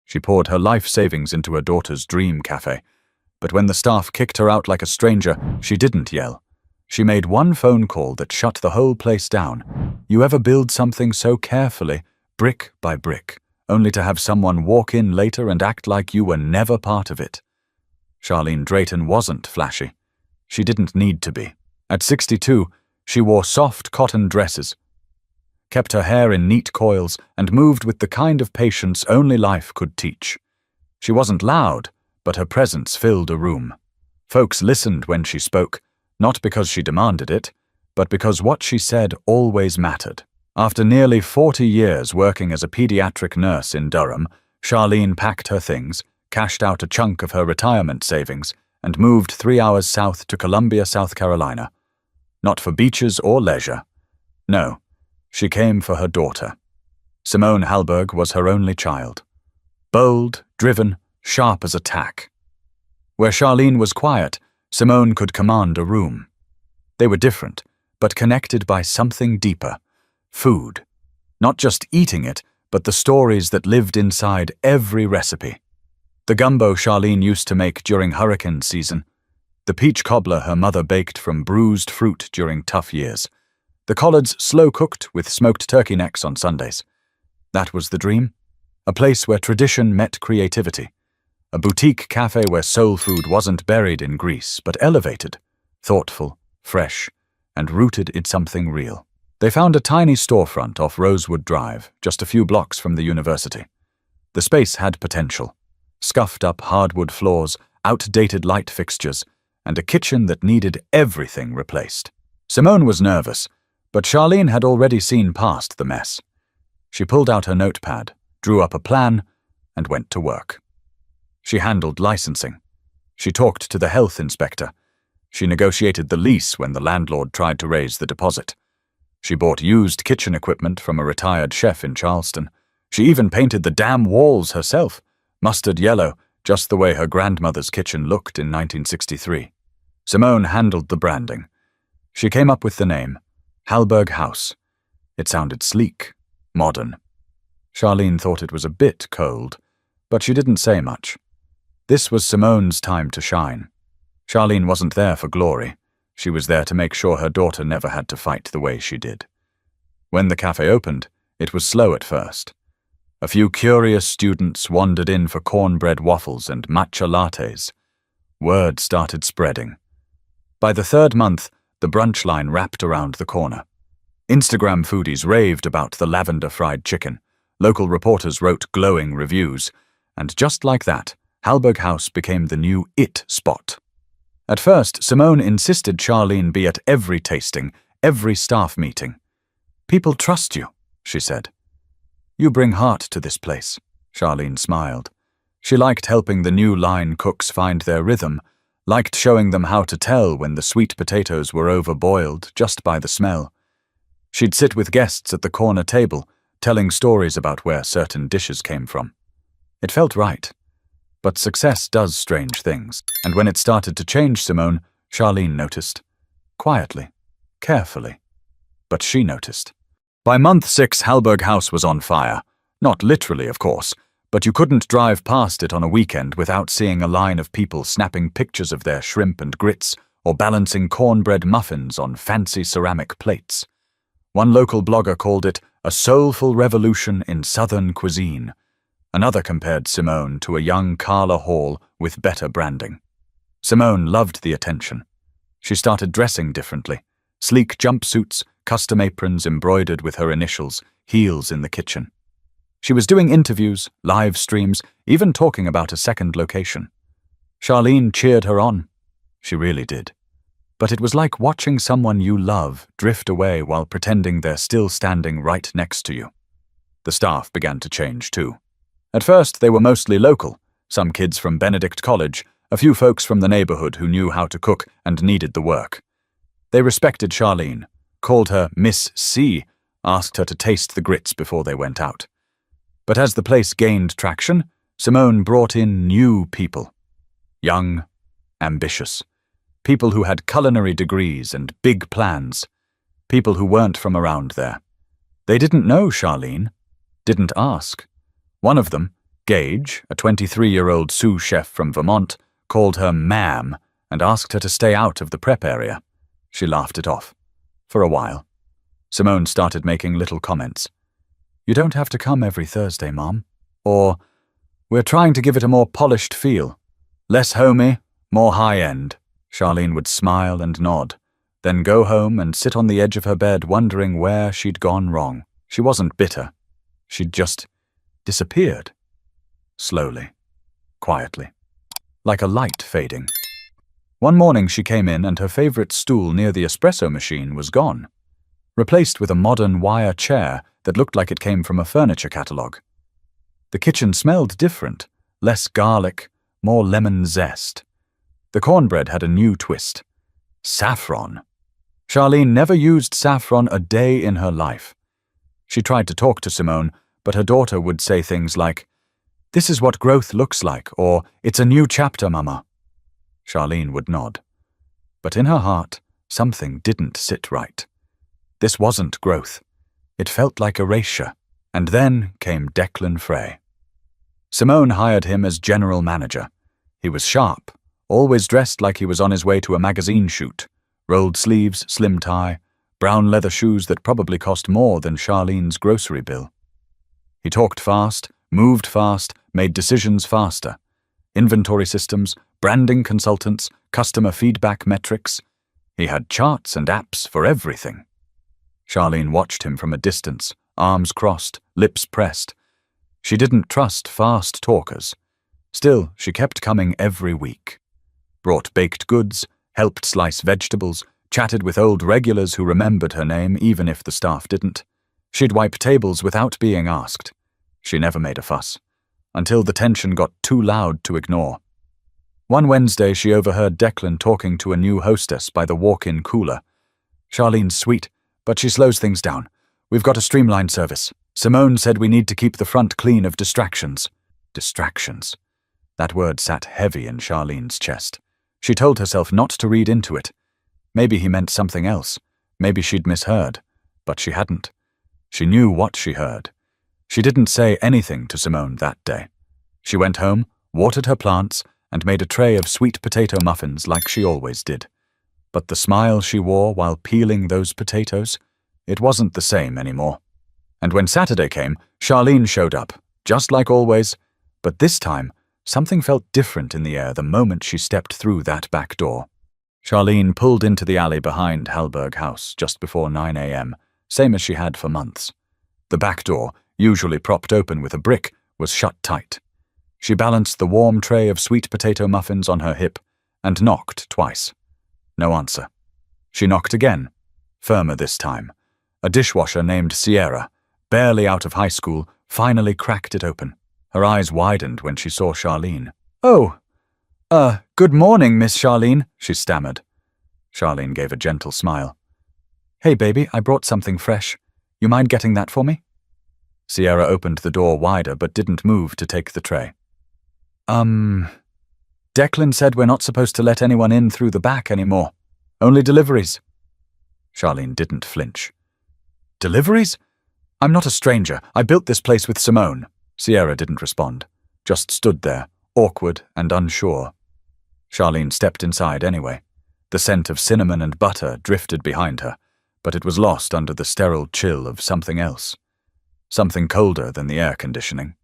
She poured her life savings into her daughter's dream cafe. But when the staff kicked her out like a stranger, she didn't yell. She made one phone call that shut the whole place down. You ever build something so carefully, brick by brick, only to have someone walk in later and act like you were never part of it? Charlene Drayton wasn't flashy. She didn't need to be. At 62, she wore soft cotton dresses, kept her hair in neat coils, and moved with the kind of patience only life could teach. She wasn't loud, but her presence filled a room. Folks listened when she spoke, not because she demanded it, but because what she said always mattered. After nearly 40 years working as a pediatric nurse in Durham, Charlene packed her things, cashed out a chunk of her retirement savings, and moved 3 hours south to Columbia, South Carolina. Not for beaches or leisure. No, she came for her daughter. Simone Hallberg was her only child. Bold, driven, sharp as a tack. Where Charlene was quiet, Simone could command a room. They were different, but connected by something deeper. Food. Not just eating it, but the stories that lived inside every recipe. The gumbo Charlene used to make during hurricane season. The peach cobbler her mother baked from bruised fruit during tough years. The collards slow-cooked with smoked turkey necks on Sundays. That was the dream. A place where tradition met creativity. A boutique cafe where soul food wasn't buried in grease, but elevated, thoughtful, fresh, and rooted in something real. They found a tiny storefront off Rosewood Drive, just a few blocks from the university. The space had potential. Scuffed-up hardwood floors, outdated light fixtures, and a kitchen that needed everything replaced. Simone was nervous, but Charlene had already seen past the mess. She pulled out her notepad, drew up a plan, and went to work. She handled licensing. She talked to the health inspector. She negotiated the lease when the landlord tried to raise the deposit. She bought used kitchen equipment from a retired chef in Charleston. She even painted the damn walls herself, mustard yellow, just the way her grandmother's kitchen looked in 1963. Simone handled the branding. She came up with the name, Hallberg House. It sounded sleek, modern. Charlene thought it was a bit cold, but she didn't say much. This was Simone's time to shine. Charlene wasn't there for glory. She was there to make sure her daughter never had to fight the way she did. When the cafe opened, it was slow at first. A few curious students wandered in for cornbread waffles and matcha lattes. Word started spreading. By the third month, the brunch line wrapped around the corner. Instagram foodies raved about the lavender fried chicken. Local reporters wrote glowing reviews. And just like that, Hallberg House became the new it spot. At first, Simone insisted Charlene be at every tasting, every staff meeting. "People trust you," she said. "You bring heart to this place," Charlene smiled. She liked helping the new line cooks find their rhythm, liked showing them how to tell when the sweet potatoes were overboiled just by the smell. She'd sit with guests at the corner table, telling stories about where certain dishes came from. It felt right. But success does strange things, and when it started to change Simone, Charlene noticed. Quietly, carefully. But she noticed. By month 6, Hallberg House was on fire. Not literally, of course, but you couldn't drive past it on a weekend without seeing a line of people snapping pictures of their shrimp and grits or balancing cornbread muffins on fancy ceramic plates. One local blogger called it a soulful revolution in Southern cuisine. Another compared Simone to a young Carla Hall with better branding. Simone loved the attention. She started dressing differently. Sleek jumpsuits, custom aprons embroidered with her initials, heels in the kitchen. She was doing interviews, live streams, even talking about a second location. Charlene cheered her on. She really did. But it was like watching someone you love drift away while pretending they're still standing right next to you. The staff began to change too. At first, they were mostly local, some kids from Benedict College, a few folks from the neighborhood who knew how to cook and needed the work. They respected Charlene, called her Miss C, asked her to taste the grits before they went out. But as the place gained traction, Simone brought in new people. Young, ambitious. People who had culinary degrees and big plans. People who weren't from around there. They didn't know Charlene, didn't ask. One of them, Gage, a 23-year-old sous chef from Vermont, called her ma'am and asked her to stay out of the prep area. She laughed it off. For a while. Simone started making little comments. "You don't have to come every Thursday, Mom." Or, "We're trying to give it a more polished feel. Less homey, more high-end." Charlene would smile and nod, then go home and sit on the edge of her bed wondering where she'd gone wrong. She wasn't bitter. She'd just disappeared. Slowly. Quietly. Like a light fading. One morning she came in and her favorite stool near the espresso machine was gone, replaced with a modern wire chair that looked like it came from a furniture catalogue. The kitchen smelled different, less garlic, more lemon zest. The cornbread had a new twist. Saffron. Charlene never used saffron a day in her life. She tried to talk to Simone, but her daughter would say things like, "This is what growth looks like," or "It's a new chapter, Mama." Charlene would nod. But in her heart, something didn't sit right. This wasn't growth. It felt like erasure. And then came Declan Frey. Simone hired him as general manager. He was sharp, always dressed like he was on his way to a magazine shoot. Rolled sleeves, slim tie, brown leather shoes that probably cost more than Charlene's grocery bill. He talked fast, moved fast, made decisions faster. Inventory systems, branding consultants, customer feedback metrics. He had charts and apps for everything. Charlene watched him from a distance, arms crossed, lips pressed. She didn't trust fast talkers. Still, she kept coming every week. Brought baked goods, helped slice vegetables, chatted with old regulars who remembered her name even if the staff didn't. She'd wipe tables without being asked. She never made a fuss, until the tension got too loud to ignore. One Wednesday she overheard Declan talking to a new hostess by the walk-in cooler. "Charlene's sweet, but she slows things down. We've got a streamlined service. Simone said we need to keep the front clean of distractions." Distractions. That word sat heavy in Charlene's chest. She told herself not to read into it. Maybe he meant something else. Maybe she'd misheard. But she hadn't. She knew what she heard. She didn't say anything to Simone that day. She went home, watered her plants, and made a tray of sweet potato muffins like she always did. But the smile she wore while peeling those potatoes, it wasn't the same anymore. And when Saturday came, Charlene showed up, just like always, but this time, something felt different in the air the moment she stepped through that back door. Charlene pulled into the alley behind Hallberg House just before 9 a.m., same as she had for months. The back door, usually propped open with a brick, was shut tight. She balanced the warm tray of sweet potato muffins on her hip and knocked twice. No answer. She knocked again, firmer this time. A dishwasher named Sierra, barely out of high school, finally cracked it open. Her eyes widened when she saw Charlene. "Oh, good morning, Miss Charlene," she stammered. Charlene gave a gentle smile. "Hey, baby, I brought something fresh. You mind getting that for me?" Sierra opened the door wider but didn't move to take the tray. Declan said we're not supposed to let anyone in through the back anymore. Only deliveries." Charlene didn't flinch. "Deliveries? I'm not a stranger. I built this place with Simone." Sierra didn't respond, just stood there, awkward and unsure. Charlene stepped inside anyway. The scent of cinnamon and butter drifted behind her, but it was lost under the sterile chill of something else. Something colder than the air conditioning.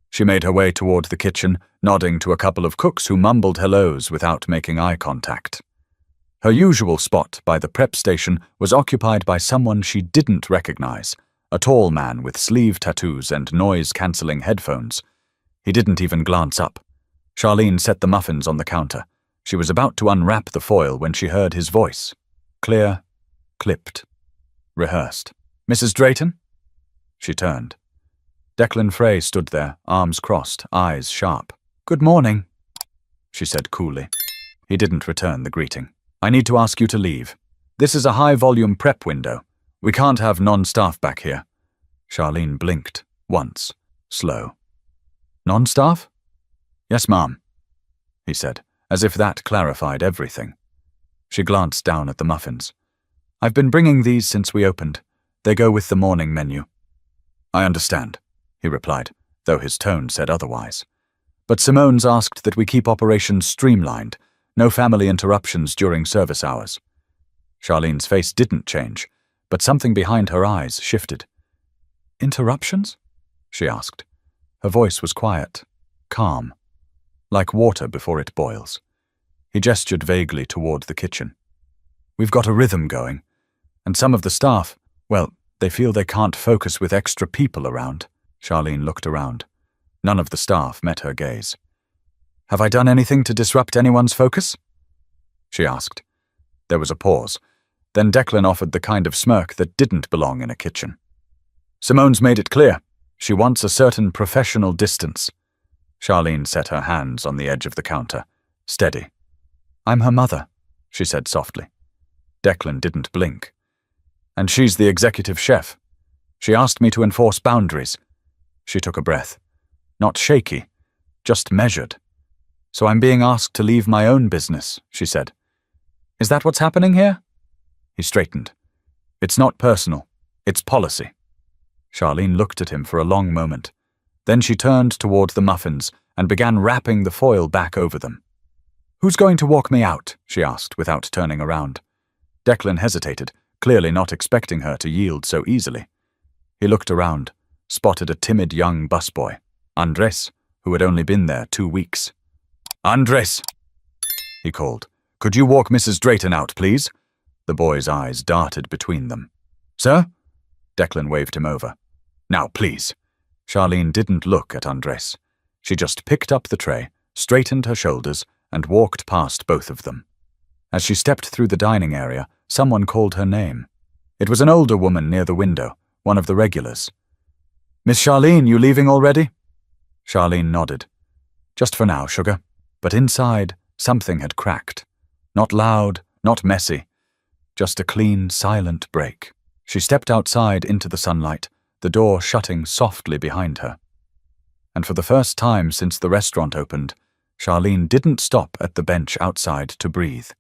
She made her way toward the kitchen, nodding to a couple of cooks who mumbled hellos without making eye contact. Her usual spot by the prep station was occupied by someone she didn't recognize, a tall man with sleeve tattoos and noise-canceling headphones. He didn't even glance up. Charlene set the muffins on the counter. She was about to unwrap the foil when she heard his voice. Clear, clipped, rehearsed. "Mrs. Drayton?" She turned. Declan Frey stood there, arms crossed, eyes sharp. "Good morning," she said coolly. He didn't return the greeting. "I need to ask you to leave. This is a high-volume prep window. We can't have non-staff back here." Charlene blinked, once, slow. "Non-staff?" "Yes, ma'am," he said, as if that clarified everything. She glanced down at the muffins. "I've been bringing these since we opened. They go with the morning menu." "I understand," he replied, though his tone said otherwise. But Simone's asked that we keep operations streamlined, no family interruptions during service hours. Charlene's face didn't change, but something behind her eyes shifted. Interruptions? She asked. Her voice was quiet, calm, like water before it boils. He gestured vaguely toward the kitchen. We've got a rhythm going, and some of the staff, well, they feel they can't focus with extra people around. Charlene looked around. None of the staff met her gaze. Have I done anything to disrupt anyone's focus? She asked. There was a pause. Then Declan offered the kind of smirk that didn't belong in a kitchen. Simone's made it clear. She wants a certain professional distance. Charlene set her hands on the edge of the counter. Steady. I'm her mother, she said softly. Declan didn't blink. And she's the executive chef. She asked me to enforce boundaries. She took a breath. Not shaky, just measured. So I'm being asked to leave my own business, she said. Is that what's happening here? He straightened. It's not personal. It's policy. Charlene looked at him for a long moment. Then she turned toward the muffins and began wrapping the foil back over them. Who's going to walk me out? She asked without turning around. Declan hesitated, clearly not expecting her to yield so easily. He looked around, spotted a timid young busboy, Andres, who had only been there 2 weeks. Andres, he called. Could you walk Mrs. Drayton out, please? The boy's eyes darted between them. Sir? Declan waved him over. Now, please. Charlene didn't look at Andres. She just picked up the tray, straightened her shoulders, and walked past both of them. As she stepped through the dining area, someone called her name. It was an older woman near the window, one of the regulars. Miss Charlene, you leaving already? Charlene nodded. Just for now, sugar. But inside, something had cracked. Not loud, not messy. Just a clean, silent break. She stepped outside into the sunlight, the door shutting softly behind her. And for the first time since the restaurant opened, Charlene didn't stop at the bench outside to breathe.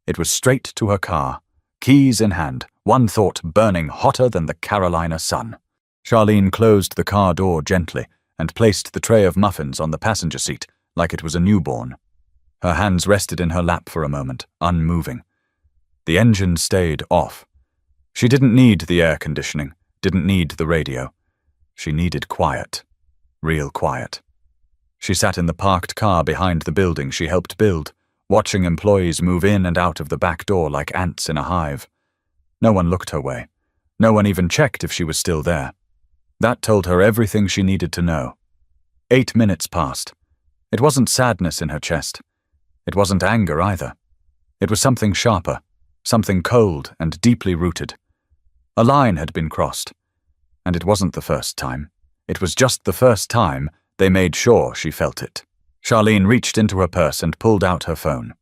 It was straight to her car, keys in hand, one thought burning hotter than the Carolina sun. Charlene closed the car door gently and placed the tray of muffins on the passenger seat like it was a newborn. Her hands rested in her lap for a moment, unmoving. The engine stayed off. She didn't need the air conditioning, didn't need the radio. She needed quiet. Real quiet. She sat in the parked car behind the building she helped build, watching employees move in and out of the back door like ants in a hive. No one looked her way. No one even checked if she was still there. That told her everything she needed to know. 8 minutes passed. It wasn't sadness in her chest. It wasn't anger either. It was something sharper, something cold and deeply rooted. A line had been crossed. And it wasn't the first time. It was just the first time they made sure she felt it. Charlene reached into her purse and pulled out her phone.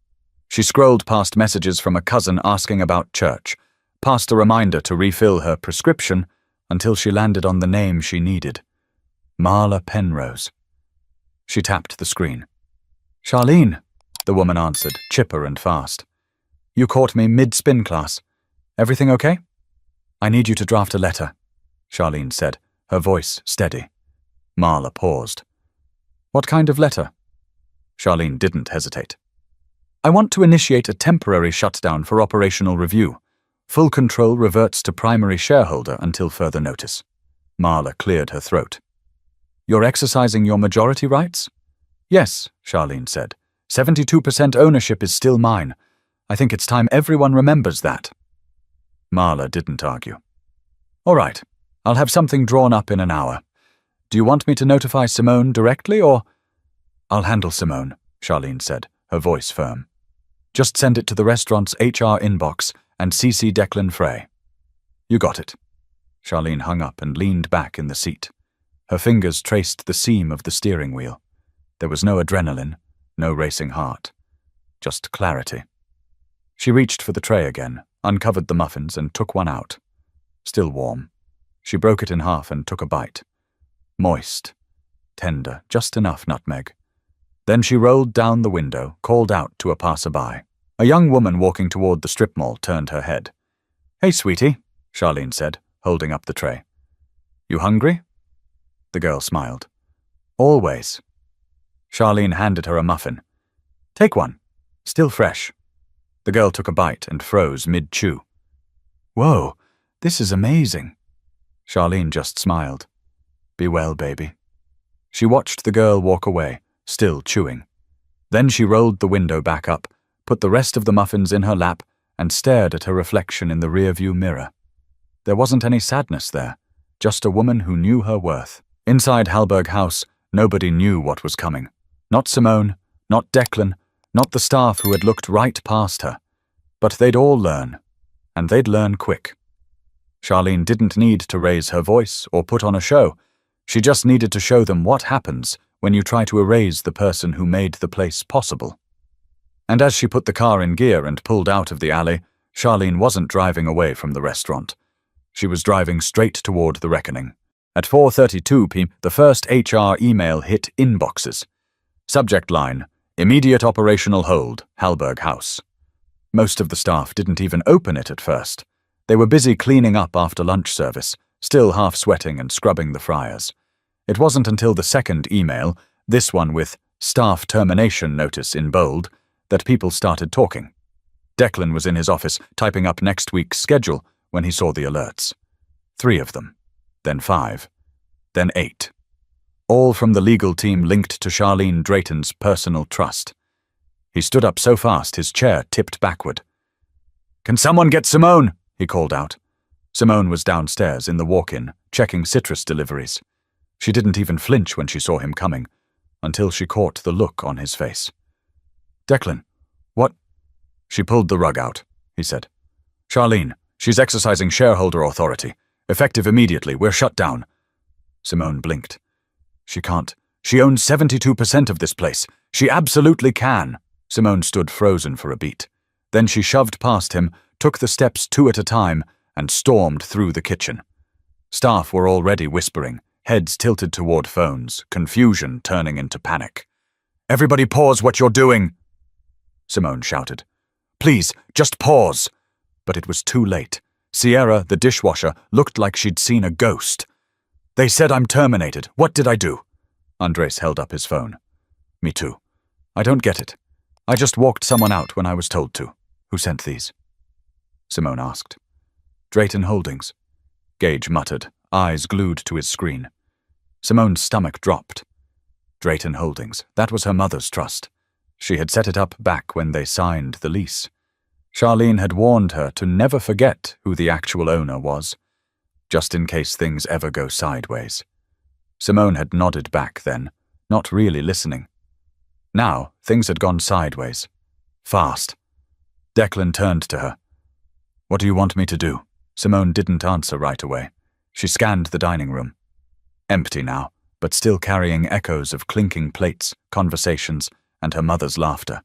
She scrolled past messages from a cousin asking about church, past a reminder to refill her prescription, until she landed on the name she needed. Marla Penrose. She tapped the screen. Charlene, the woman answered, chipper and fast. You caught me mid-spin class. Everything okay? I need you to draft a letter, Charlene said, her voice steady. Marla paused. What kind of letter? Charlene didn't hesitate. I want to initiate a temporary shutdown for operational review. Full control reverts to primary shareholder until further notice. Marla cleared her throat. You're exercising your majority rights? Yes, Charlene said. 72% ownership is still mine. I think it's time everyone remembers that. Marla didn't argue. All right, I'll have something drawn up in an hour. Do you want me to notify Simone directly, or? I'll handle Simone, Charlene said, her voice firm. Just send it to the restaurant's HR inbox and CC Declan Frey. You got it. Charlene hung up and leaned back in the seat. Her fingers traced the seam of the steering wheel. There was no adrenaline, no racing heart. Just clarity. She reached for the tray again, uncovered the muffins and took one out. Still warm. She broke it in half and took a bite. Moist. Tender, just enough nutmeg. Then she rolled down the window, called out to a passerby. A young woman walking toward the strip mall turned her head. Hey, sweetie, Charlene said, holding up the tray. You hungry? The girl smiled. Always. Charlene handed her a muffin. Take one. Still fresh. The girl took a bite and froze mid-chew. Whoa, this is amazing. Charlene just smiled. Be well, baby. She watched the girl walk away, still chewing. Then she rolled the window back up, put the rest of the muffins in her lap, and stared at her reflection in the rearview mirror. There wasn't any sadness there, just a woman who knew her worth. Inside Hallberg House, nobody knew what was coming. Not Simone, not Declan, not the staff who had looked right past her. But they'd all learn, and they'd learn quick. Charlene didn't need to raise her voice or put on a show. She just needed to show them what happens when you try to erase the person who made the place possible. And as she put the car in gear and pulled out of the alley, Charlene wasn't driving away from the restaurant. She was driving straight toward the reckoning. At 4:32 p.m., the first HR email hit inboxes. Subject line, Immediate operational hold, Hallberg House. Most of the staff didn't even open it at first. They were busy cleaning up after lunch service, still half sweating and scrubbing the fryers. It wasn't until the second email, this one with staff termination notice in bold, that people started talking. Declan was in his office typing up next week's schedule when he saw the alerts. 3 of them, then 5, then 8. All from the legal team linked to Charlene Drayton's personal trust. He stood up so fast his chair tipped backward. "Can someone get Simone?" he called out. Simone was downstairs in the walk-in, checking citrus deliveries. She didn't even flinch when she saw him coming, until she caught the look on his face. "Declan, what?" "She pulled the rug out," he said. "Charlene, she's exercising shareholder authority. Effective immediately, we're shut down." Simone blinked. "She can't. She owns 72% of this place. She absolutely can." Simone stood frozen for a beat. Then she shoved past him, took the steps 2 at a time, and stormed through the kitchen. Staff were already whispering, heads tilted toward phones, confusion turning into panic. "Everybody pause what you're doing," Simone shouted. "Please, just pause." But it was too late. Sierra, the dishwasher, looked like she'd seen a ghost. "They said I'm terminated. What did I do?" Andres held up his phone. "Me too. I don't get it. I just walked someone out when I was told to. Who sent these?" Simone asked. "Drayton Holdings." Gage muttered, eyes glued to his screen. Simone's stomach dropped. Drayton Holdings. That was her mother's trust. She had set it up back when they signed the lease. Charlene had warned her to never forget who the actual owner was, just in case things ever go sideways. Simone had nodded back then, not really listening. Now, things had gone sideways. Fast. Declan turned to her. "What do you want me to do?" Simone didn't answer right away. She scanned the dining room. Empty now, but still carrying echoes of clinking plates, conversations, and her mother's laughter.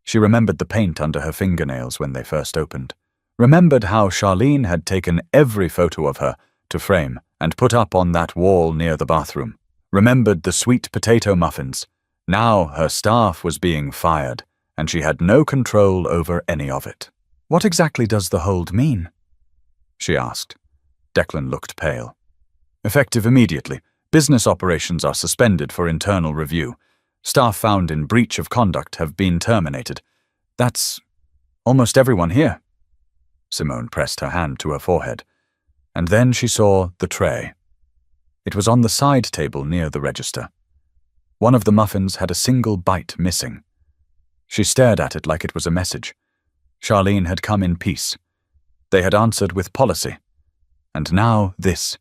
She remembered the paint under her fingernails when they first opened. Remembered how Charlene had taken every photo of her to frame and put up on that wall near the bathroom. Remembered the sweet potato muffins. Now her staff was being fired, and she had no control over any of it. "What exactly does the hold mean?" she asked. Declan looked pale. "Effective immediately. Business operations are suspended for internal review. Staff found in breach of conduct have been terminated. That's almost everyone here." Simone pressed her hand to her forehead, and then she saw the tray. It was on the side table near the register. One of the muffins had a single bite missing. She stared at it like it was a message. Charlene had come in peace. They had answered with policy. And now this.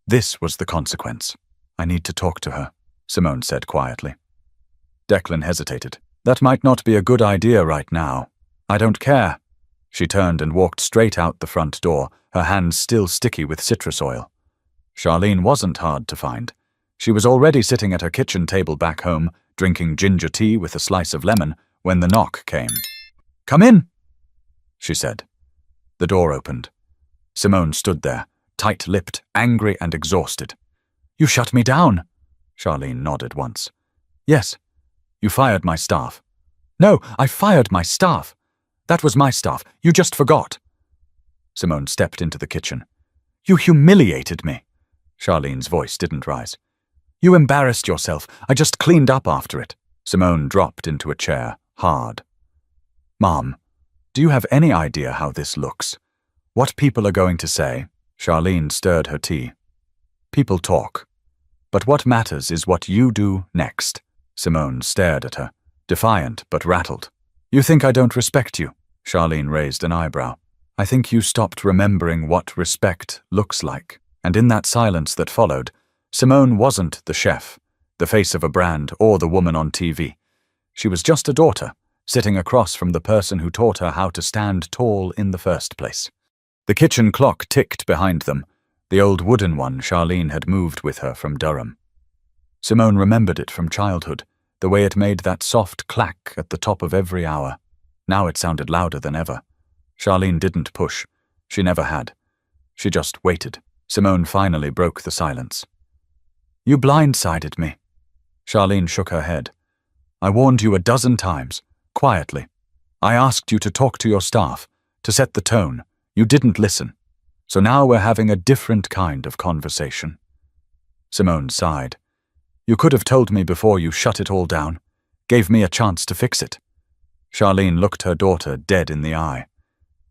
This was the consequence. "I need to talk to her," Simone said quietly. Declan hesitated. "That might not be a good idea right now." "I don't care." She turned and walked straight out the front door, her hands still sticky with citrus oil. Charlene wasn't hard to find. She was already sitting at her kitchen table back home, drinking ginger tea with a slice of lemon, when the knock came. "Come in," she said. The door opened. Simone stood there, tight-lipped, angry and exhausted. "You shut me down." Charlene nodded once. "Yes. You fired my staff." "No, I fired my staff. That was my staff. You just forgot." Simone stepped into the kitchen. "You humiliated me." Charlene's voice didn't rise. You embarrassed yourself. I just cleaned up after it. Simone dropped into a chair, hard. Mom, do you have any idea how this looks? What people are going to say? Charlene stirred her tea. People talk. But what matters is what you do next. Simone stared at her, defiant but rattled. You think I don't respect you? Charlene raised an eyebrow. I think you stopped remembering what respect looks like. And in that silence that followed, Simone wasn't the chef, the face of a brand, or the woman on TV. She was just a daughter, sitting across from the person who taught her how to stand tall in the first place. The kitchen clock ticked behind them, the old wooden one Charlene had moved with her from Durham. Simone remembered it from childhood, the way it made that soft clack at the top of every hour. Now it sounded louder than ever. Charlene didn't push. She never had. She just waited. Simone finally broke the silence. You blindsided me. Charlene shook her head. I warned you a dozen times, quietly. I asked you to talk to your staff, to set the tone. You didn't listen. So now we're having a different kind of conversation. Simone sighed. You could have told me before you shut it all down, gave me a chance to fix it. Charlene looked her daughter dead in the eye.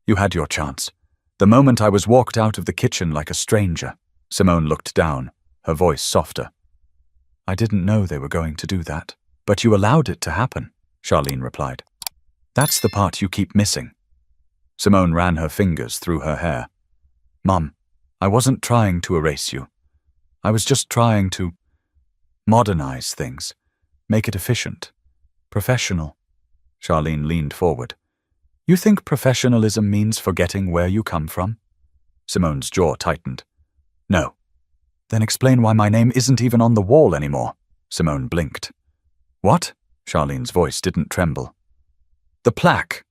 You had your chance. The moment I was walked out of the kitchen like a stranger. Simone looked down, her voice softer. I didn't know they were going to do that. But you allowed it to happen, Charlene replied. That's the part you keep missing. Simone ran her fingers through her hair. Mum, I wasn't trying to erase you. I was just trying to modernize things, make it efficient, professional. Charlene leaned forward. You think professionalism means forgetting where you come from? Simone's jaw tightened. No. Then explain why my name isn't even on the wall anymore. Simone blinked. What? Charlene's voice didn't tremble. The plaque.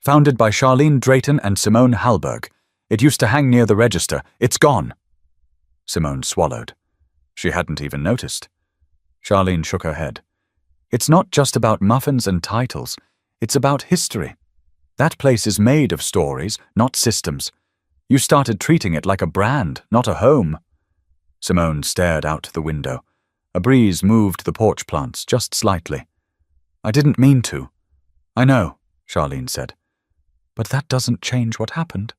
Founded by Charlene Drayton and Simone Hallberg. It used to hang near the register. It's gone. Simone swallowed. She hadn't even noticed. Charlene shook her head. It's not just about muffins and titles. It's about history. That place is made of stories, not systems. You started treating it like a brand, not a home. Simone stared out the window. A breeze moved the porch plants just slightly. I didn't mean to. I know, Charlene said. But that doesn't change what happened.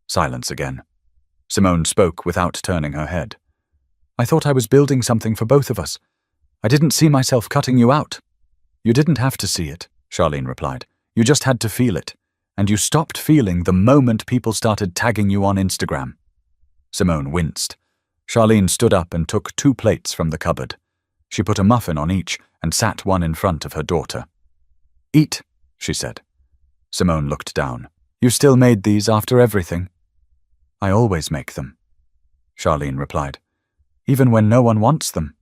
Silence again. Simone spoke without turning her head. I thought I was building something for both of us. I didn't see myself cutting you out. You didn't have to see it, Charlene replied. You just had to feel it. And you stopped feeling the moment people started tagging you on Instagram. Simone winced. Charlene stood up and took 2 plates from the cupboard. She put a muffin on each and sat one in front of her daughter. Eat, she said. Simone looked down. You still made these after everything? I always make them, Charlene replied. Even when no one wants them.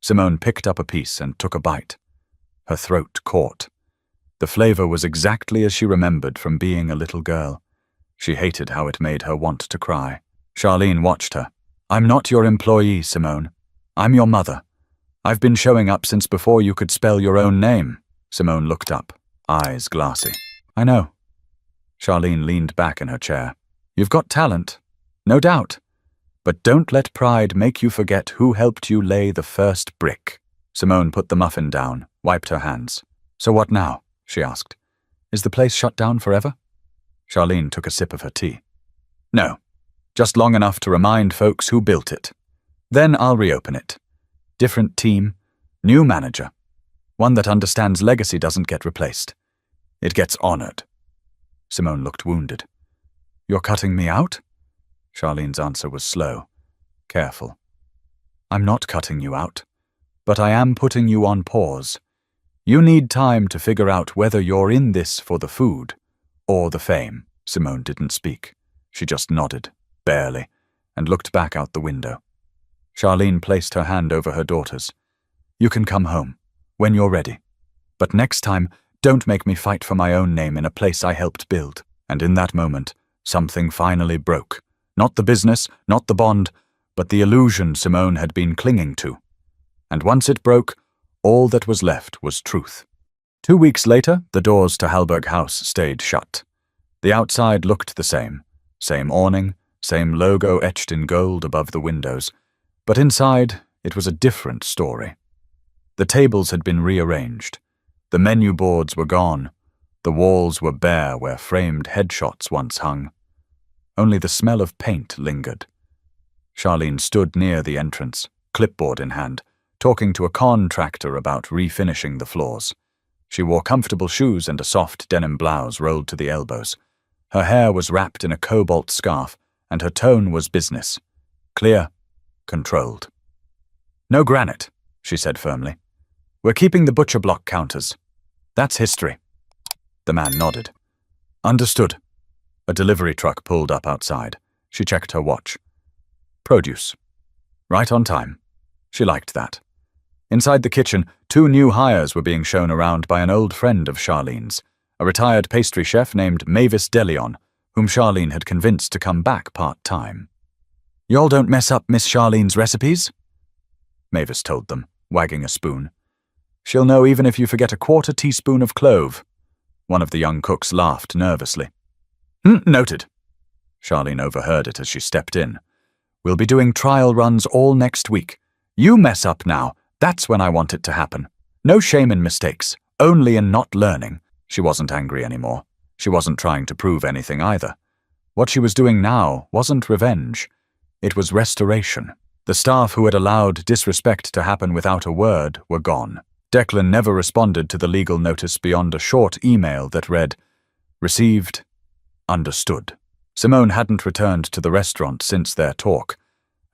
Simone picked up a piece and took a bite. Her throat caught. The flavor was exactly as she remembered from being a little girl. She hated how it made her want to cry. Charlene watched her. I'm not your employee, Simone. I'm your mother. I've been showing up since before you could spell your own name. Simone looked up, eyes glassy. I know. Charlene leaned back in her chair. You've got talent, no doubt. But don't let pride make you forget who helped you lay the first brick. Simone put the muffin down, wiped her hands. So what now? She asked. Is the place shut down forever? Charlene took a sip of her tea. No, just long enough to remind folks who built it. Then I'll reopen it. Different team, new manager. One that understands legacy doesn't get replaced. It gets honored. Simone looked wounded. You're cutting me out? Charlene's answer was slow, careful. I'm not cutting you out, but I am putting you on pause. You need time to figure out whether you're in this for the food or the fame. Simone didn't speak. She just nodded, barely, and looked back out the window. Charlene placed her hand over her daughter's. You can come home, when you're ready. But next time, don't make me fight for my own name in a place I helped build. And in that moment, something finally broke. Not the business, not the bond, but the illusion Simone had been clinging to. And once it broke, all that was left was truth. 2 weeks later, the doors to Hallberg House stayed shut. The outside looked the same awning, same logo etched in gold above the windows. But inside, It was a different story. The tables had been rearranged. The menu boards were gone. The walls were bare where framed headshots once hung. Only the smell of paint lingered. Charlene stood near the entrance, clipboard in hand, talking to a contractor about refinishing the floors. She wore comfortable shoes and a soft denim blouse rolled to the elbows. Her hair was wrapped in a cobalt scarf, and her tone was business. Clear, controlled. "No granite," she said firmly. "We're keeping the butcher block counters. That's history." The man nodded. "Understood." A delivery truck pulled up outside. She checked her watch. Produce. Right on time. She liked that. Inside the kitchen, 2 new hires were being shown around by an old friend of Charlene's, a retired pastry chef named Mavis DeLeon, whom Charlene had convinced to come back part-time. "Y'all don't mess up Miss Charlene's recipes?" Mavis told them, wagging a spoon. "She'll know even if you forget a 1/4 teaspoon of clove." One of the young cooks laughed nervously. Noted." Charlene overheard it as she stepped in. "We'll be doing trial runs all next week. You mess up now, that's when I want it to happen. No shame in mistakes, only in not learning." She wasn't angry anymore. She wasn't trying to prove anything either. What she was doing now wasn't revenge. It was restoration. The staff who had allowed disrespect to happen without a word were gone. Declan never responded to the legal notice beyond a short email that read, "Received, understood." Simone hadn't returned to the restaurant since their talk,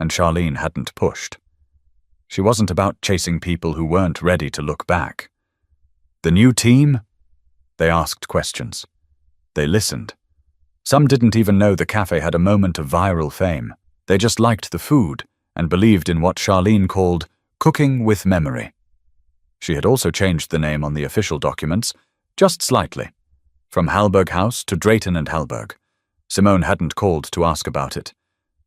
and Charlene hadn't pushed. She wasn't about chasing people who weren't ready to look back. The new team? They asked questions. They listened. Some didn't even know the cafe had a moment of viral fame. They just liked the food and believed in what Charlene called cooking with memory. She had also changed the name on the official documents, just slightly. From Hallberg House to Drayton and Hallberg. Simone hadn't called to ask about it.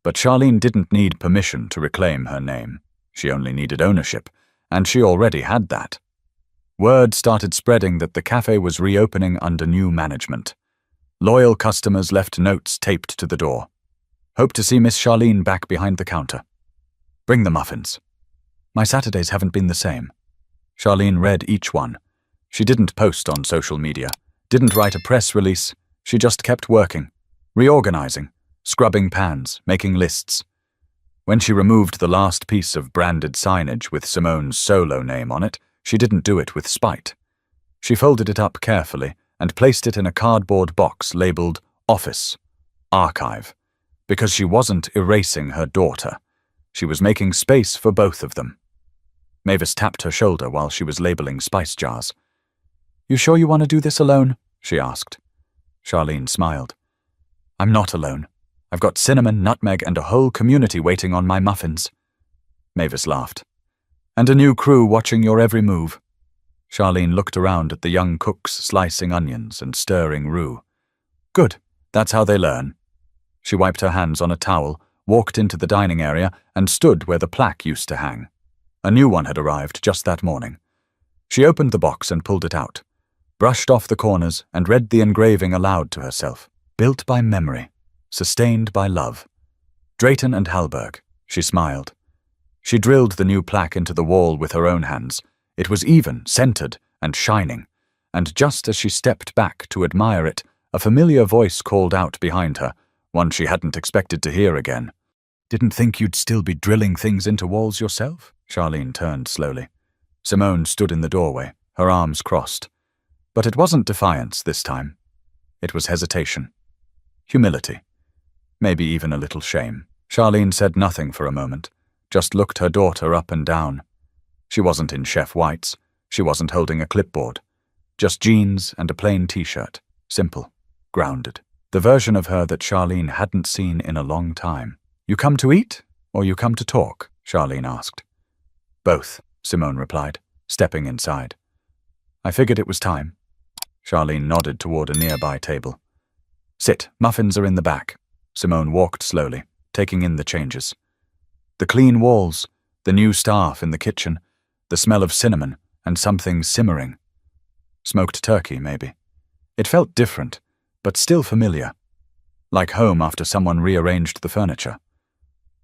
But Charlene didn't need permission to reclaim her name. She only needed ownership, and she already had that. Word started spreading that the cafe was reopening under new management. Loyal customers left notes taped to the door. "Hope to see Miss Charlene back behind the counter. Bring the muffins. My Saturdays haven't been the same." Charlene read each one. She didn't post on social media, didn't write a press release. She just kept working, reorganizing, scrubbing pans, making lists. When she removed the last piece of branded signage with Simone's solo name on it, she didn't do it with spite. She folded it up carefully and placed it in a cardboard box labeled Office, Archive, because she wasn't erasing her daughter. She was making space for both of them. Mavis tapped her shoulder while she was labeling spice jars. "You sure you want to do this alone?" she asked. Charlene smiled. "I'm not alone. I've got cinnamon, nutmeg, and a whole community waiting on my muffins." Mavis laughed. "And a new crew watching your every move." Charlene looked around at the young cooks slicing onions and stirring roux. "Good, that's how they learn." She wiped her hands on a towel, walked into the dining area, and stood where the plaque used to hang. A new one had arrived just that morning. She opened the box and pulled it out, brushed off the corners, and read the engraving aloud to herself. "Built by memory, sustained by love. Drayton and Hallberg." She smiled. She drilled the new plaque into the wall with her own hands. It was even, centered, and shining. And just as she stepped back to admire it, a familiar voice called out behind her, one she hadn't expected to hear again. "Didn't think you'd still be drilling things into walls yourself?" Charlene turned slowly. Simone stood in the doorway, her arms crossed. But it wasn't defiance this time. It was hesitation. Humility. Maybe even a little shame. Charlene said nothing for a moment, just looked her daughter up and down. She wasn't in chef whites. She wasn't holding a clipboard. Just jeans and a plain t-shirt. Simple. Grounded. The version of her that Charlene hadn't seen in a long time. "You come to eat, or you come to talk?" Charlene asked. "Both," Simone replied, stepping inside. "I figured it was time." Charlene nodded toward a nearby table. "Sit, muffins are in the back." Simone walked slowly, taking in the changes. The clean walls, the new staff in the kitchen, the smell of cinnamon and something simmering. Smoked turkey, maybe. It felt different, but still familiar. Like home after someone rearranged the furniture.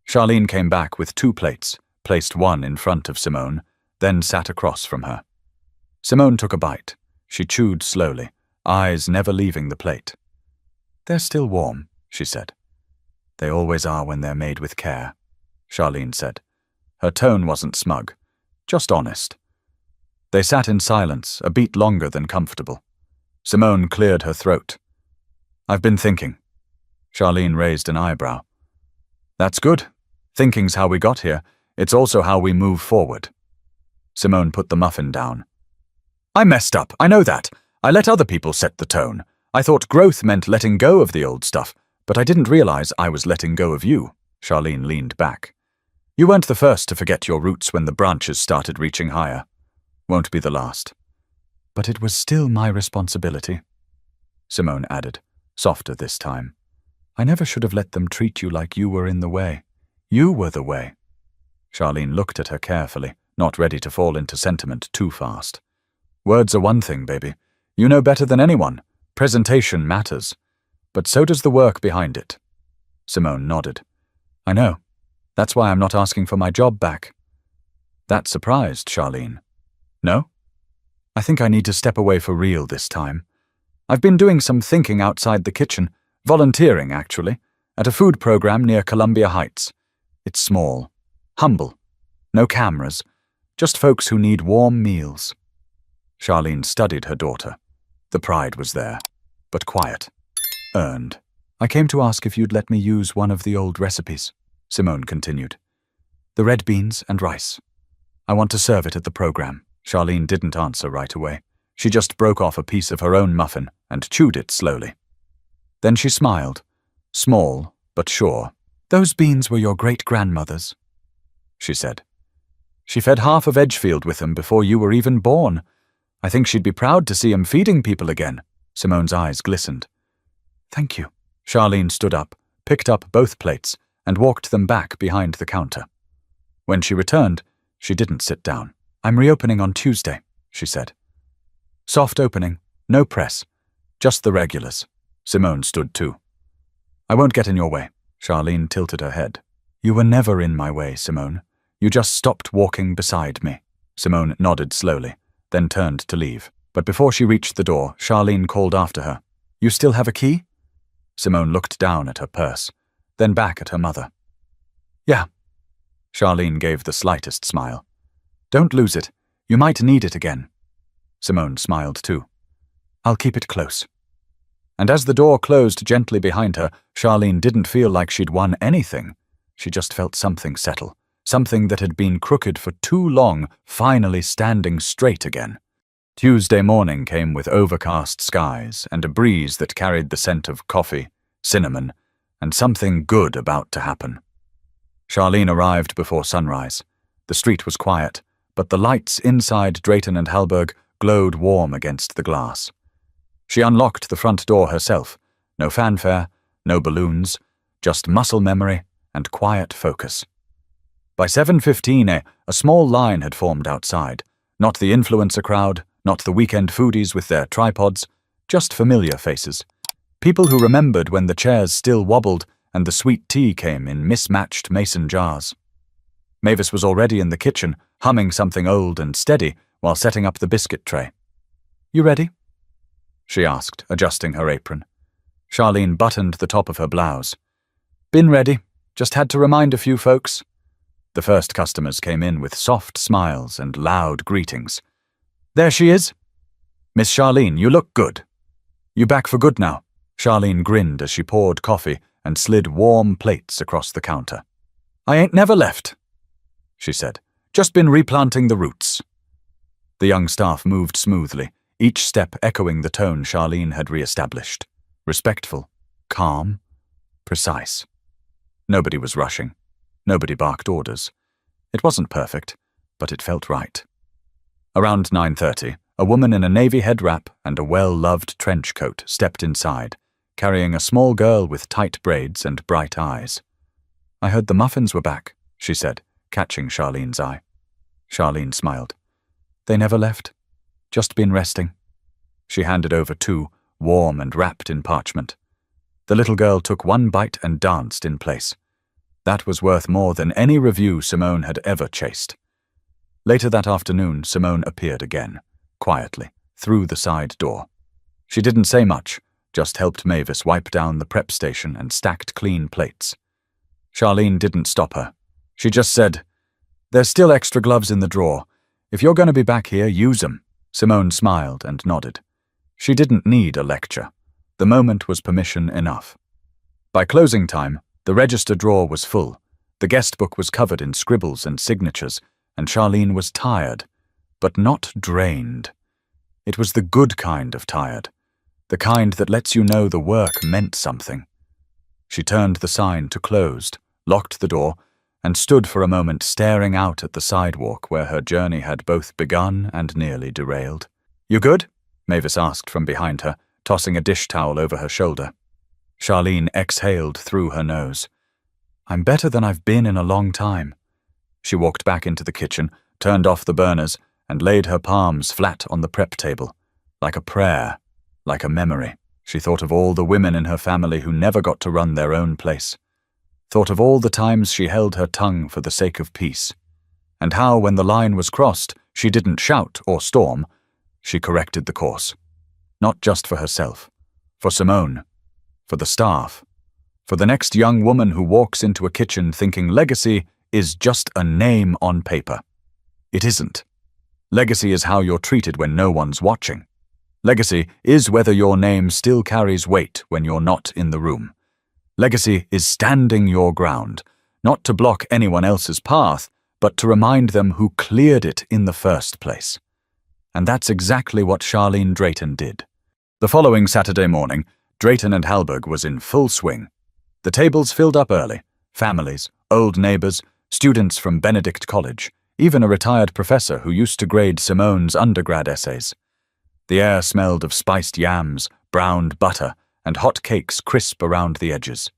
Charlene came back with 2 plates, placed one in front of Simone, then sat across from her. Simone took a bite. She chewed slowly, eyes never leaving the plate. "They're still warm," she said. "They always are when they're made with care," Charlene said. Her tone wasn't smug, just honest. They sat in silence, a beat longer than comfortable. Simone cleared her throat. "I've been thinking." Charlene raised an eyebrow. "That's good. Thinking's how we got here. It's also how we move forward." Simone put the muffin down. "I messed up, I know that. I let other people set the tone. I thought growth meant letting go of the old stuff, but I didn't realize I was letting go of you." Charlene leaned back. "You weren't the first to forget your roots when the branches started reaching higher. Won't be the last. But it was still my responsibility," Simone added, softer this time. "I never should have let them treat you like you were in the way. You were the way." Charlene looked at her carefully, not ready to fall into sentiment too fast. "Words are one thing, baby. You know better than anyone. Presentation matters. But so does the work behind it." Simone nodded. "I know. That's why I'm not asking for my job back." That surprised Charlene. "No? I think I need to step away for real this time. I've been doing some thinking outside the kitchen, volunteering actually, at a food program near Columbia Heights. It's small, humble, no cameras, just folks who need warm meals." Charlene studied her daughter. The pride was there, but quiet, earned. "I came to ask if you'd let me use one of the old recipes," Simone continued. "The red beans and rice. I want to serve it at the program." Charlene didn't answer right away. She just broke off a piece of her own muffin and chewed it slowly. Then she smiled, small but sure. "Those beans were your great-grandmother's," she said. "She fed half of Edgefield with them before you were even born. I think she'd be proud to see 'em feeding people again." Simone's eyes glistened. "Thank you." Charlene stood up, picked up both plates, and walked them back behind the counter. When she returned, she didn't sit down. "I'm reopening on Tuesday," she said. "Soft opening, no press, just the regulars." Simone stood too. "I won't get in your way." Charlene tilted her head. "You were never in my way, Simone. You just stopped walking beside me." Simone nodded slowly, then turned to leave. But before she reached the door, Charlene called after her. "You still have a key?" Simone looked down at her purse, then back at her mother. "Yeah." Charlene gave the slightest smile. "Don't lose it. You might need it again." Simone smiled too. "I'll keep it close." And as the door closed gently behind her, Charlene didn't feel like she'd won anything. She just felt something settle, something that had been crooked for too long, finally standing straight again. Tuesday morning came with overcast skies and a breeze that carried the scent of coffee, cinnamon, and something good about to happen. Charlene arrived before sunrise. The street was quiet, but the lights inside Drayton and Hallberg glowed warm against the glass. She unlocked the front door herself. No fanfare, no balloons, just muscle memory and quiet focus. By 7:15, a small line had formed outside. Not the influencer crowd, not the weekend foodies with their tripods, just familiar faces. People who remembered when the chairs still wobbled and the sweet tea came in mismatched mason jars. Mavis was already in the kitchen, humming something old and steady while setting up the biscuit tray. "You ready?" she asked, adjusting her apron. Charlene buttoned the top of her blouse. "Been ready. Just had to remind a few folks." The first customers came in with soft smiles and loud greetings. "There she is. Miss Charlene, you look good. You back for good now?" Charlene grinned as she poured coffee and slid warm plates across the counter. "I ain't never left," she said. "Just been replanting the roots." The young staff moved smoothly, each step echoing the tone Charlene had re-established. Respectful, calm, precise. Nobody was rushing. Nobody barked orders. It wasn't perfect, but it felt right. Around 9:30, a woman in a navy head wrap and a well-loved trench coat stepped inside, carrying a small girl with tight braids and bright eyes. "I heard the muffins were back," she said, catching Charlene's eye. Charlene smiled. "They never left. Just been resting." She handed over two, warm and wrapped in parchment. The little girl took one bite and danced in place. That was worth more than any review Simone had ever chased. Later that afternoon, Simone appeared again, quietly, through the side door. She didn't say much, just helped Mavis wipe down the prep station and stacked clean plates. Charlene didn't stop her. She just said, "There's still extra gloves in the drawer. If you're going to be back here, use 'em." Simone smiled and nodded. She didn't need a lecture. The moment was permission enough. By closing time, the register drawer was full. The guest book was covered in scribbles and signatures, and Charlene was tired, but not drained. It was the good kind of tired, the kind that lets you know the work meant something. She turned the sign to closed, locked the door, and stood for a moment staring out at the sidewalk where her journey had both begun and nearly derailed. "You good?" Mavis asked from behind her, tossing a dish towel over her shoulder. Charlene exhaled through her nose. "I'm better than I've been in a long time." She walked back into the kitchen, turned off the burners, and laid her palms flat on the prep table, like a prayer, like a memory. She thought of all the women in her family who never got to run their own place. Thought of all the times she held her tongue for the sake of peace, and how, when the line was crossed, she didn't shout or storm. She corrected the course. Not just for herself, for Simone, for the staff, for the next young woman who walks into a kitchen thinking legacy is just a name on paper. It isn't. Legacy is how you're treated when no one's watching. Legacy is whether your name still carries weight when you're not in the room. Legacy is standing your ground, not to block anyone else's path, but to remind them who cleared it in the first place. And that's exactly what Charlene Drayton did. The following Saturday morning, Drayton and Halberg was in full swing. The tables filled up early. Families, old neighbors, students from Benedict College, even a retired professor who used to grade Simone's undergrad essays. The air smelled of spiced yams, browned butter, and hot cakes crisp around the edges.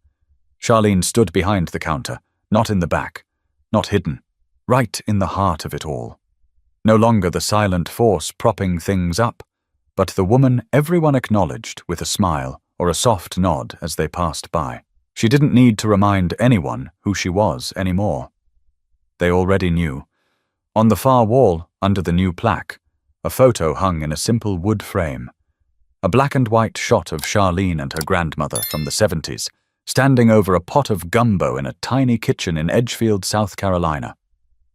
Charlene stood behind the counter, not in the back, not hidden, right in the heart of it all. No longer the silent force propping things up, but the woman everyone acknowledged with a smile or a soft nod as they passed by. She didn't need to remind anyone who she was anymore. They already knew. On the far wall, under the new plaque, a photo hung in a simple wood frame. A black and white shot of Charlene and her grandmother from the 70s, standing over a pot of gumbo in a tiny kitchen in Edgefield, South Carolina.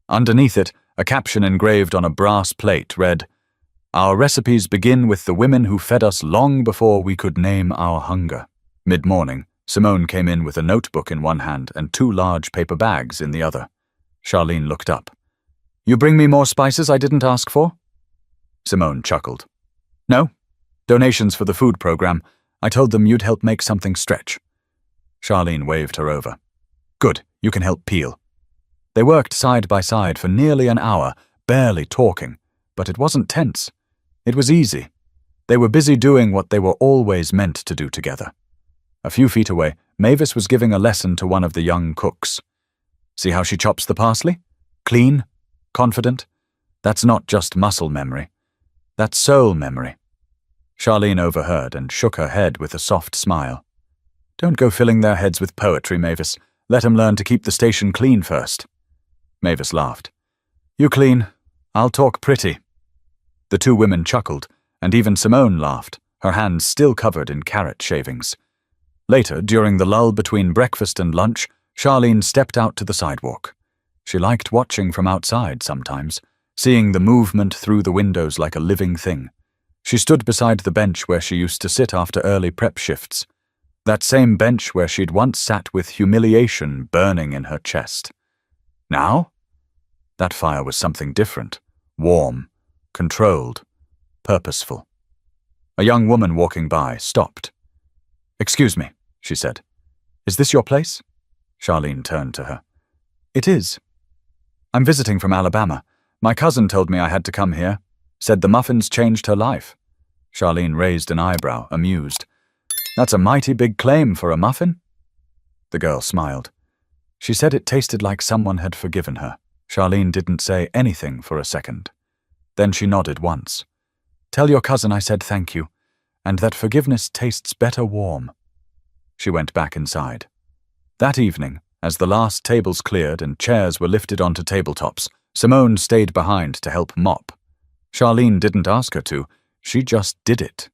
Underneath it, a caption engraved on a brass plate read, "Our recipes begin with the women who fed us long before we could name our hunger." Mid-morning, Simone came in with a notebook in one hand and 2 large paper bags in the other. Charlene looked up. "You bring me more spices I didn't ask for?" Simone chuckled. "No. Donations for the food program. I told them you'd help make something stretch." Charlene waved her over. "Good, you can help peel." They worked side by side for nearly an hour, barely talking, but it wasn't tense. It was easy. They were busy doing what they were always meant to do together. A few feet away, Mavis was giving a lesson to one of the young cooks. "See how she chops the parsley? Clean, confident. That's not just muscle memory. That's soul memory." Charlene overheard and shook her head with a soft smile. "Don't go filling their heads with poetry, Mavis. Let 'em learn to keep the station clean first." Mavis laughed. "You clean, I'll talk pretty." The 2 women chuckled, and even Simone laughed, her hands still covered in carrot shavings. Later, during the lull between breakfast and lunch, Charlene stepped out to the sidewalk. She liked watching from outside sometimes, seeing the movement through the windows like a living thing. She stood beside the bench where she used to sit after early prep shifts. That same bench where she'd once sat with humiliation burning in her chest. Now? That fire was something different, warm, controlled, purposeful. A young woman walking by stopped. "Excuse me," she said. "Is this your place?" Charlene turned to her. "It is. I'm visiting from Alabama. My cousin told me I had to come here. Said the muffins changed her life." Charlene raised an eyebrow, amused. "That's a mighty big claim for a muffin." The girl smiled. She said it tasted like someone had forgiven her. Charlene didn't say anything for a second. Then she nodded once. "Tell your cousin I said thank you, and that forgiveness tastes better warm." She went back inside. That evening, As the last tables cleared and chairs were lifted onto tabletops, Simone stayed behind to help mop. Charlene didn't ask her to, she just did it.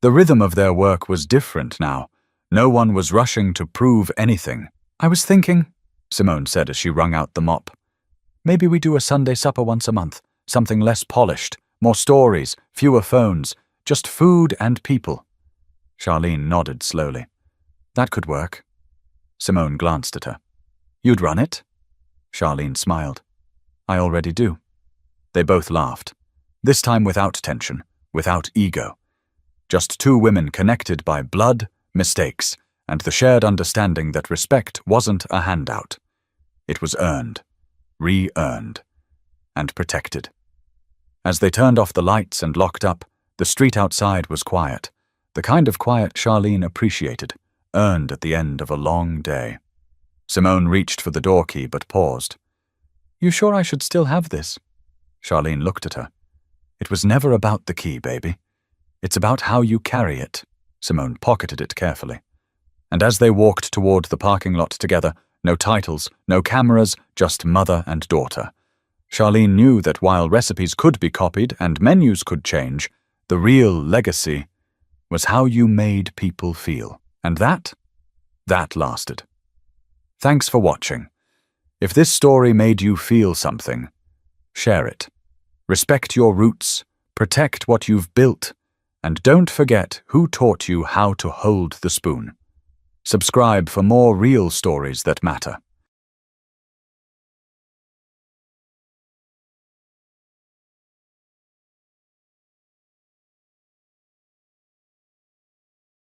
The rhythm of their work was different now. No one was rushing to prove anything. "I was thinking," Simone said as she wrung out the mop, "maybe we do a Sunday supper once a month, something less polished, more stories, fewer phones, just food and people." Charlene nodded slowly. "That could work." Simone glanced at her. "You'd run it?" Charlene smiled. "I already do." They both laughed, this time without tension, without ego. Just two women connected by blood, mistakes, and the shared understanding that respect wasn't a handout. It was earned, re-earned, and protected. As they turned off the lights and locked up, the street outside was quiet, the kind of quiet Charlene appreciated, earned at the end of a long day. Simone reached for the door key but paused. "You sure I should still have this?" Charlene looked at her. "It was never about the key, baby. It's about how you carry it." Simone pocketed it carefully. And as they walked toward the parking lot together, no titles, no cameras, just mother and daughter, Charlene knew that while recipes could be copied and menus could change, the real legacy was how you made people feel. And that lasted. Thanks for watching. If this story made you feel something, share it. Respect your roots, protect what you've built, and don't forget who taught you how to hold the spoon. Subscribe for more real stories that matter.